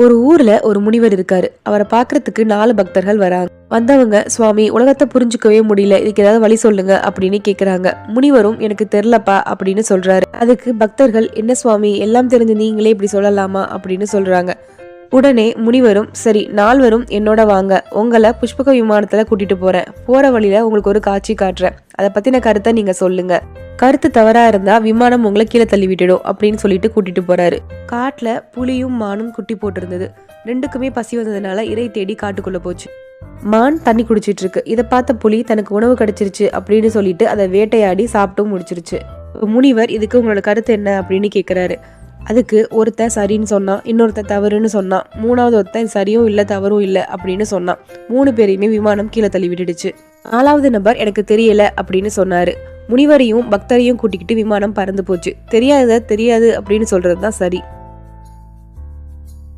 ஒரு ஊர்ல ஒரு முனிவர் இருக்காரு. அவரை பாக்குறதுக்கு 4 பக்தர்கள் வராங்க. வந்தவங்க, சுவாமி உலகத்தை புரிஞ்சுக்கவே முடியல, இதுக்கு ஏதாவது வழி சொல்லுங்க அப்படின்னு கேக்குறாங்க. முனிவரும் எனக்கு தெரியலப்பா அப்படின்னு சொல்றாரு. அதுக்கு பக்தர்கள், என்ன சுவாமி எல்லாம் தெரிஞ்சு நீங்களே இப்படி சொல்லலாமா அப்படின்னு சொல்றாங்க. உடனே முனிவரும், சரி 4வரும் என்னோட வாங்க, உங்களை புஷ்பக விமானத்துல கூட்டிட்டு போறேன். போற வழியில உங்களுக்கு ஒரு காட்சி காட்டுறேன், அதை பத்தின கருத்தை நீங்க சொல்லுங்க. கருத்து தவறா இருந்தா விமானம் உங்களை கீழே தள்ளி விட்டுடும் அப்படின்னு சொல்லிட்டு கூட்டிட்டு போறாரு. காட்டுல புலியும் மானும் குட்டி போட்டிருந்தது. ரெண்டுக்குமே பசி வந்ததுனால இறை தேடி காட்டுக்குள்ள போச்சு. மான் தண்ணி குடிச்சிட்டு இருக்கு. இதை பார்த்த புலி தனக்கு உணவு கிடைச்சிருச்சு அப்படின்னு சொல்லிட்டு அதை வேட்டையாடி சாப்பிட்டும் முடிச்சிருச்சு. முனிவர், இதுக்கு உங்களோட கருத்து என்ன அப்படின்னு கேக்குறாரு. அதுக்கு ஒருத்தன் சரின்னு சொன்னான், இன்னொருத்தன் தவறுன்னு சொன்னான், 3வது ஒருத்தன் சரியும் இல்லை தவறும் இல்லை அப்படின்னு சொன்னான். 3 பேரையுமே விமானம் கீழே தள்ளி விட்டுடுச்சு. 4வது நபர் எனக்கு தெரியல அப்படின்னு சொன்னாரு. முனிவரையும் பக்தரையும் கூட்டிக்கிட்டு விமானம் பறந்து போச்சு. தெரியாது அப்படின்னு சொல்றதுதான் சரி.